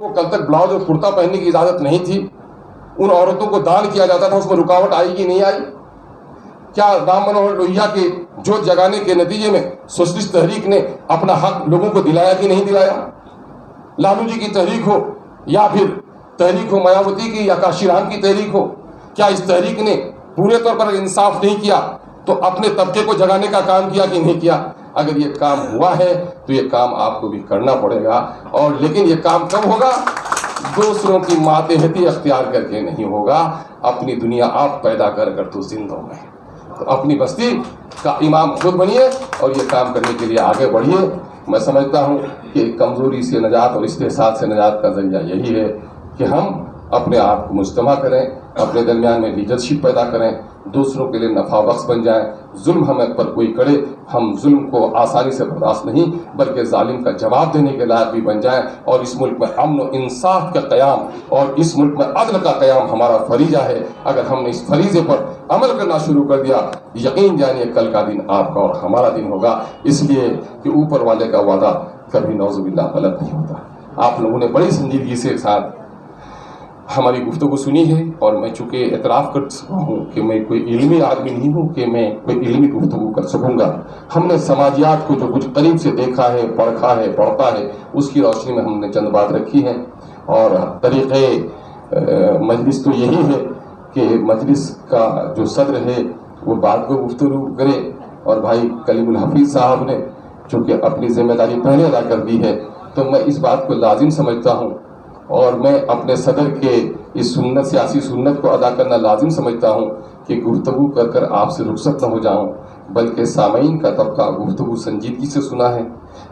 वो कल तक ब्लाउज और कुर्ता पहनने की इजाजत नहीं थी, उन औरतों को दान किया जाता था, उसमें रुकावट आई कि नहीं आई? क्या राम मनोहर लोहिया के जोत जगाने के नतीजे में सोशलिस्ट तहरीक ने अपना हक लोगों को दिलाया कि नहीं दिलाया? लालू जी की तहरीक हो या फिर तहरीक हो मायावती की या काशीराम की तहरीक हो, क्या इस तहरीक ने पूरे तौर पर इंसाफ नहीं किया तो अपने तबके को जगाने का काम किया कि नहीं किया? अगर ये काम हुआ है तो ये काम आपको भी करना पड़ेगा। और लेकिन ये काम कब होगा? दूसरों की मातहती अख्तियार करके नहीं होगा, अपनी दुनिया आप पैदा कर तो जिंदों में। तो अपनी बस्ती का इमाम खुद बनिए और ये काम करने के लिए आगे बढ़िए। मैं समझता हूँ कि कमज़ोरी से नजात और इस्तेहसाल से नजात का जरिया यही है कि हम अपने आप को मुज्तमा करें, अपने दरमियान में लीडरशिप पैदा करें, दूसरों के लिए नफा बख्श बन जाएं। जुल्म हमें पर कोई करे, हम जुल्म को आसानी से बर्दाश्त नहीं बल्कि जालिम का जवाब देने के लायक भी बन जाएं। और इस मुल्क में अमन और इंसाफ का क़याम और इस मुल्क में अदल का क़याम हमारा फरीजा है। अगर हमने इस फरीजे पर अमल करना शुरू कर दिया, यकीन जानिए कल का दिन आपका और हमारा दिन होगा। इसलिए कि ऊपर वाले का वादा कभी नौज़ुबिल्लाह गलत नहीं होता। आप लोगों ने बड़ी संजीदगी से साथ हमारी गुफ्तगू सुनी है और मैं चूँकि एतराफ़ कर सकता हूँ कि मैं कोई इल्मी आदमी नहीं हूँ कि मैं कोई इल्मी गुफ्तगू कर सकूँगा। हमने समाजियात को जो कुछ करीब से देखा है, पढ़ा है, पढ़ता है, उसकी रोशनी में हमने चंद बात रखी है। और तरीक़े मजलिस तो यही है कि मजलिस का जो सदर है वो बात को गुफ्तगू करे और भाई कलीमुल हफीज़ साहब ने चूँकि अपनी जिम्मेदारी पहले अदा कर दी है तो मैं इस बात को लाजिम समझता हूँ और मैं अपने सदर के इस सुन्नत सियासी सुन्नत को अदा करना लाजिम समझता हूँ कि गुफ्तगू कर कर आपसे रुखसत न हो जाऊँ, बल्कि सामीन का तबका गुफ्तगू संजीदगी से सुना है,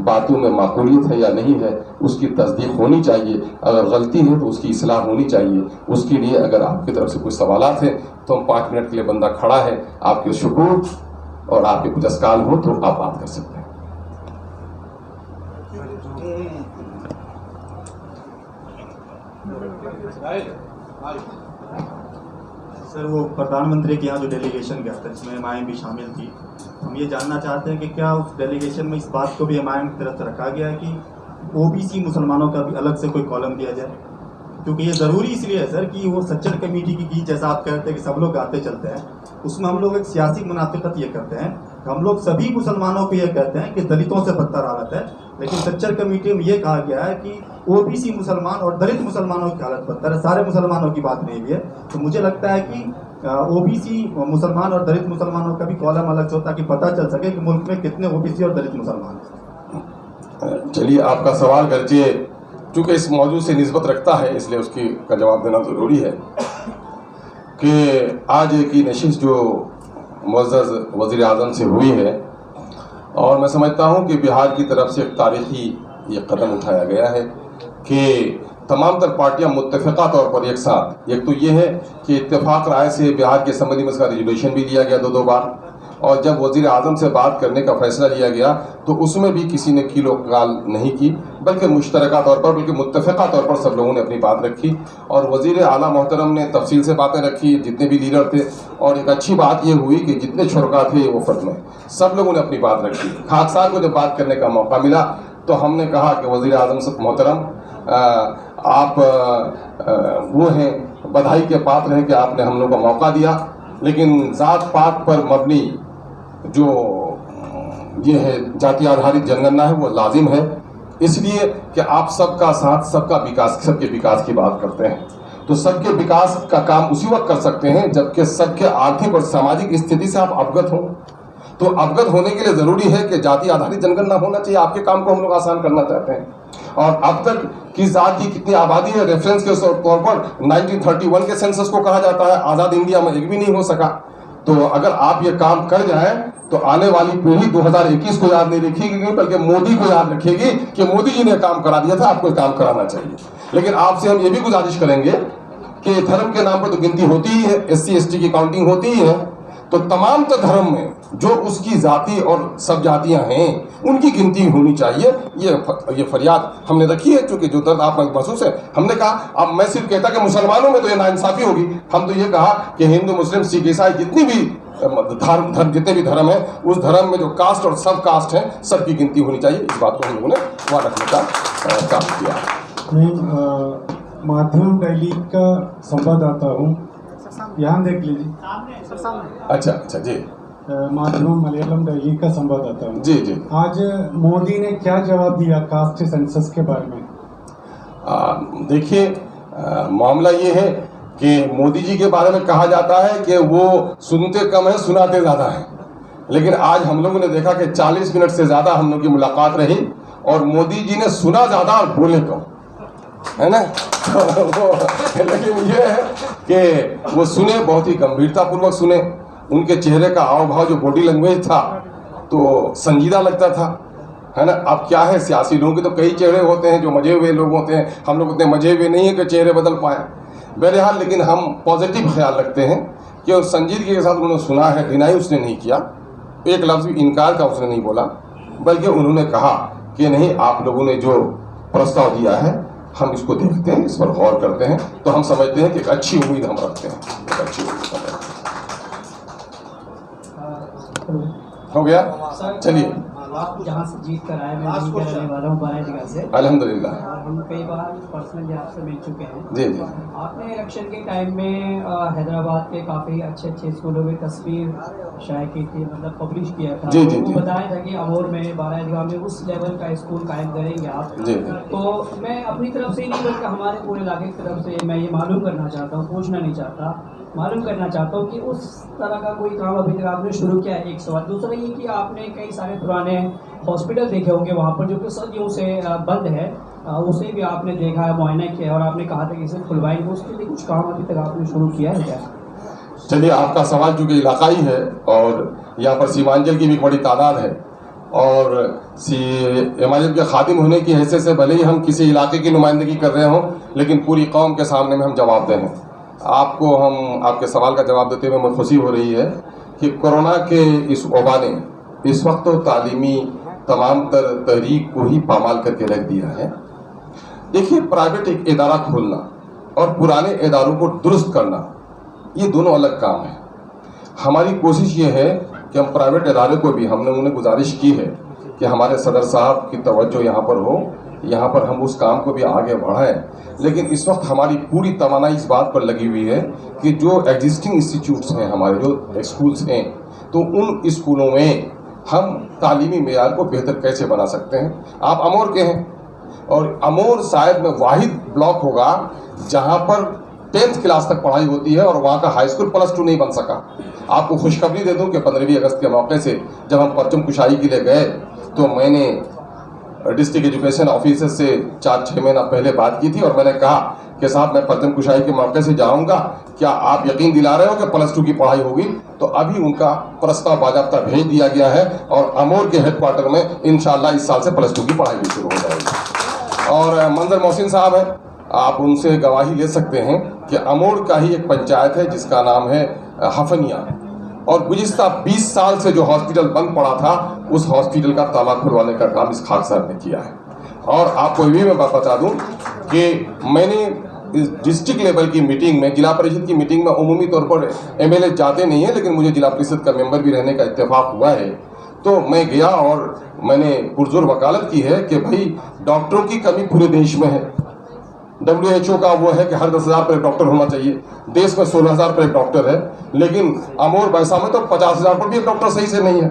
बातों में माकूलियत है या नहीं है उसकी तस्दीक होनी चाहिए, अगर गलती है तो उसकी इस्लाह होनी चाहिए। उसके लिए अगर आपकी तरफ से कुछ सवालात हैं तो हम 5 मिनट के लिए बंदा खड़ा है, आपके शुक्र और आपके कुछ अस्काल हो तो आप बात कर सकते हैं। सर, वो प्रधानमंत्री के यहाँ जो डेलीगेशन गया था जिसमें एमआईएम भी शामिल थी, हम ये जानना चाहते हैं कि क्या उस डेलीगेशन में इस बात को भी एमआईएम की तरफ से रखा गया है कि ओबीसी मुसलमानों का भी अलग से कोई कॉलम दिया जाए? क्योंकि ये ज़रूरी इसलिए है सर कि वो सच्चर कमेटी की गीत जैसा आप कहते हैं कि सब लोग गाते चलते हैं, उसमें हम लोग एक सियासी मुनाफिकत ये करते हैं, हम लोग सभी मुसलमानों को ये कहते हैं कि दलितों से बदतर हालत है, लेकिन सच्चर कमेटी में ये कहा गया है कि ओबीसी मुसलमान और दलित मुसलमानों की हालत बदतर है, सारे मुसलमानों की बात नहीं हुई है। तो मुझे लगता है कि ओबीसी मुसलमान और दलित मुसलमानों का भी कॉलम अलग से हो ताकि पता चल सके कि मुल्क में कितने ओबीसी और दलित मुसलमान हैं। चलिए, आपका सवाल गर्चे चूँकि इस मौजूद से निस्बत रखता है इसलिए उसकी का जवाब देना ज़रूरी है कि आज की नशिश जो मुअज़्ज़ज़ वज़ीर आज़म से हुई है और मैं समझता हूँ कि बिहार की तरफ से एक तारीख़ी ये कदम उठाया गया है कि तमाम तर पार्टियाँ मुत्तफ़िक़ा तौर पर एक साथ, एक तो ये है कि इत्तेफाक राय से बिहार के असम्बली में इसका रेजोल्यूशन भी दिया गया 2 बार, और जब वज़ीर आज़म से बात करने का फ़ैसला लिया गया तो उसमें भी किसी ने कीलो काल नहीं की बल्कि मुश्तरका तौर पर बल्कि मुत्तफ़िक़ा तौर पर सब लोगों ने अपनी बात रखी और वज़ीर आला मोहतरम ने तफसील से बातें रखी, जितने भी लीडर थे। और एक अच्छी बात ये हुई कि जितने शुरका थे वो फर्द में सब लोगों ने अपनी बात रखी। खाकसार को जब बात करने का मौका मिला तो हमने कहा कि वज़ीर आज़म मोहतरम आप वो हैं, बधाई के पात्र हैं कि आपने हम लोग को मौका दिया, लेकिन ज़ात पात पर मबनी जो ये है जाति आधारित जनगणना है वो लाजिम है, इसलिए कि आप सबका साथ सबका विकास, सबके विकास की बात करते हैं। तो सबके विकास का काम उसी वक्त कर सकते हैं जबकि सबके आर्थिक और सामाजिक स्थिति से आप अवगत हों। तो अवगत होने के लिए ज़रूरी है कि जाति आधारित जनगणना होना चाहिए। आपके काम को हम लोग आसान करना चाहते हैं। और अब तक किस जात की कितनी आबादी है, रेफरेंस के तौर पर 1931 के सेंसस को कहा जाता है, आज़ाद इंडिया में एक भी नहीं हो सका। तो अगर आप ये काम कर जाएं तो आने वाली पीढ़ी 2021 को याद नहीं रखेगी बल्कि मोदी को याद रखेगी कि मोदी जी ने काम करा दिया था, आपको काम कराना चाहिए। लेकिन आपसे हम ये भी गुजारिश करेंगे कि धर्म के नाम पर तो गिनती होती ही है, SC ST की काउंटिंग होती ही है, तो तमाम तो धर्म में जो उसकी जाति और सब जातियां हैं उनकी गिनती होनी चाहिए। ये फरियाद हमने रखी है, चूंकि जो दर्द आप महसूस है। हमने कहा, अब मैं सिर्फ कहता कि मुसलमानों में तो ये नाइंसाफी होगी, हम तो ये कहा कि हिंदू मुस्लिम सिख ईसाई जितनी भी धर्म जितने भी धर्म है उस धर्म में जो कास्ट और सब कास्ट है सबकी गिनती होनी चाहिए। इस बात को हम लोगों ने वहाँ रखने का काम किया। मैं माध्यम दिल्ली का संवाददाता हूँ। यहाँ देख लीजिए। अच्छा अच्छा जी। माध्यम मलयालम दिल्ली का संवाददाता हूँ। जी जी। आज मोदी ने क्या जवाब दिया कास्ट सेंसस के बारे में? देखिए, मामला ये है कि मोदी जी के बारे में कहा जाता है कि वो सुनते कम है, सुनाते ज़्यादा है। लेकिन आज हम लोगों ने देखा कि 40 मिनट से ज़्यादा हम लोग की मुलाकात रही और मोदी जी ने सुना ज़्यादा और बोले कम, है ना। लेकिन ये है कि वो सुने, बहुत ही गंभीरतापूर्वक सुने। उनके चेहरे का हाव भाव, जो बॉडी लैंग्वेज था, तो संजीदा लगता था, है ना। अब क्या है, सियासी लोगों के तो कई चेहरे होते हैं, जो मजे हुए लोग होते हैं। हम लोग उतने मजे हुए नहीं है कि चेहरे बदल पाए। बहरहाल, लेकिन हम पॉजिटिव ख्याल रखते हैं कि उस संजीदगी के साथ उन्होंने सुना है, डिनाई उसने नहीं किया, एक लफ्ज़ भी इनकार का उसने नहीं बोला, बल्कि उन्होंने कहा कि नहीं, आप लोगों ने जो प्रस्ताव दिया है हम इसको देखते हैं, इस पर गौर करते हैं। तो हम समझते हैं कि एक अच्छी उम्मीद हम रखते हैं, एक अच्छी उम्मीद हम रखते हैं। हो गया, चलिए। आप जहाँ से जीत कर आए, मैं यहीं का रहने वाला हूँ, बाराई जगह से। अल्हम्दुलिल्लाह। और हम कई बार पर्सनली आपसे मिल चुके हैं। जी जी। आपने इलेक्शन के टाइम में हैदराबाद के काफ़ी अच्छे अच्छे स्कूलों में तस्वीर शाये की थी, मतलब पब्लिश किया था। जी जी जी। वो बताया था कि अमोर में, बाराई जगह में उस लेवल का स्कूल कायम करेंगे आप। जी। तो मैं अपनी तरफ से ही नहीं, बल्कि हमारे पूरे इलाके की तरफ से मैं ये मालूम करना चाहता हूँ, पूछना नहीं चाहता, मालूम करना चाहता हूँ कि उस तरह का कोई काम अभी तक आपने शुरू किया है। एक सवाल। दूसरा ये कि आपने कई सारे पुराने हॉस्पिटल देखे होंगे वहाँ पर, जो कि सदियों से बंद है, उसे भी आपने देखा है, मुआयना किया है, और आपने कहा था कि इसे खुलवाएंगे। उसके लिए कुछ काम अभी तक आपने शुरू किया है क्या? चलिए, आपका सवाल चूँकि इलाकाई है और यहाँ पर सीमांचल की भी बड़ी तादाद है, और हिमाचल के खादिम होने की हैसियत से भले ही हम किसी इलाके की नुमाइंदगी कर रहे हों, लेकिन पूरी कौम के सामने में हम जवाब दें। आपको हम आपके सवाल का जवाब देते हुए मुझे खुशी हो रही है कि कोरोना के इस वबा ने इस वक्त तो तालीमी तमाम तर तहरीक को ही पामाल करके रख दिया है। देखिए, प्राइवेट एक इदारा खोलना और पुराने इदारों को दुरुस्त करना, ये दोनों अलग काम है। हमारी कोशिश ये है कि हम प्राइवेट इदारे को भी, हमने उन्हें गुजारिश की है कि हमारे सदर साहब की तवज्जो यहाँ पर हो, यहाँ पर हम उस काम को भी आगे बढ़ाएं। लेकिन इस वक्त हमारी पूरी तवानाई इस बात पर लगी हुई है कि जो एग्जिस्टिंग इंस्टीट्यूट्स हैं, हमारे जो स्कूल्स हैं, तो उन स्कूलों में हम तालीमी मेयार को बेहतर कैसे बना सकते हैं। आप अमोर के हैं और अमोर शायद में वाहिद ब्लॉक होगा जहाँ पर 10th क्लास तक पढ़ाई होती है और वहाँ का हाई स्कूल +2 नहीं बन सका। आपको खुशखबरी दे दूँ कि 15वीं अगस्त के मौके से जब हम परचम कुशाई के लिए गए, तो मैंने डिस्ट्रिक्ट एजुकेशन ऑफिसर से 4-6 महीना पहले बात की थी और मैंने कहा कि साहब, मैं परचम कुशाई के मौके से जाऊंगा, क्या आप यकीन दिला रहे हो कि +2 की पढ़ाई होगी? तो अभी उनका प्रस्ताव बाजाबता भेज दिया गया है और अमोर के हेडक्वार्टर में इंशाल्लाह इस साल से +2 की पढ़ाई भी शुरू हो जाएगी। और मंजर मोहसिन साहब हैं, आप उनसे गवाही ले सकते हैं कि अमोर का ही एक पंचायत है जिसका नाम है हफनिया, और गुज़िश्ता 20 साल से जो हॉस्पिटल बंद पड़ा था, उस हॉस्पिटल का ताला खुलवाने का काम इस खाक साहब ने किया है। और आपको भी मैं बात बता दूं कि मैंने इस डिस्ट्रिक्ट लेवल की मीटिंग में, जिला परिषद की मीटिंग में उमूमी तौर पर MLA जाते नहीं है, लेकिन मुझे जिला परिषद का मेंबर भी रहने का इत्तेफाक हुआ है, तो मैं गया और मैंने पुरजोर वकालत की है कि भाई, डॉक्टरों की कमी पूरे देश में है। WHO का वो है कि हर 10,000 पर एक डॉक्टर होना चाहिए, देश में 16,000 पर एक डॉक्टर है, लेकिन अमोर बैसा में तो 50,000 पर भी एक डॉक्टर सही से नहीं है।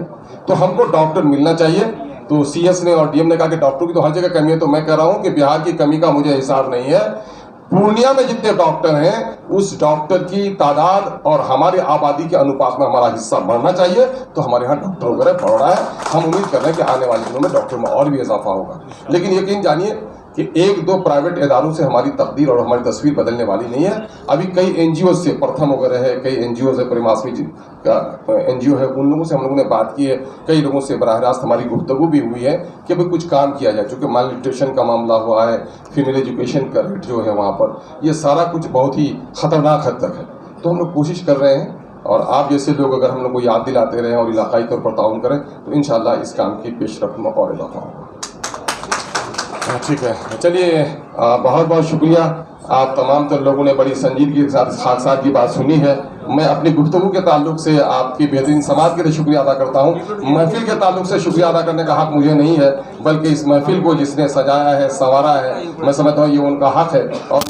तो हमको डॉक्टर मिलना चाहिए। तो CS ने और DM ने कहा कि डॉक्टरों की तो हर जगह कमी है। तो मैं कह रहा हूँ कि बिहार की कमी का मुझे हिसाब नहीं है, पूर्णिया में जितने डॉक्टर हैं उस डॉक्टर की तादाद और हमारे आबादी के अनुपात में हमारा हिस्सा बढ़ना चाहिए। तो हमारे यहाँ डॉक्टर वगैरह बढ़ रहा है, हम उम्मीद कर रहे हैं कि आने वाले दिनों में डॉक्टर में और भी इजाफा होगा। लेकिन यकीन जानिए कि 1-2 प्राइवेट इदारों से हमारी तकदीर और हमारी तस्वीर बदलने वाली नहीं है। अभी कई NGO से, प्रथम वगैरह है, कई NGO है, परिमासमी का NGO है, उन लोगों से हम लोगों ने बात की है। कई लोगों से बराह रास्त हमारी गुफ्तगू भी हुई है कि भाई कुछ काम किया जाए, चूँकि माल न्यूट्रिशन का मामला हुआ है, फीमेल एजुकेशन का रेट जो है वहाँ पर, ये सारा कुछ बहुत ही ख़तरनाक हद तक है। तो हम लोग कोशिश कर रहे हैं, और आप जैसे लोग अगर हम लोग को याद दिलाते रहें और इलाकाई तौर पर ताउन करें, तो इंशाअल्लाह इस काम की पेशरफ्त में और इजाफा होगा। ठीक है, चलिए बहुत बहुत शुक्रिया। आप तमाम तर लोगों ने बड़ी संजीदगी के साथ हादसा की बात सुनी है। मैं अपनी गुफ्तगू के ताल्लुक से आपकी बेहतरीन समाज के लिए शुक्रिया अदा करता हूँ। महफिल के ताल्लुक से शुक्रिया अदा करने का हक मुझे नहीं है, बल्कि इस महफिल को जिसने सजाया है, संवारा है, मैं समझता हूँ ये उनका हक है और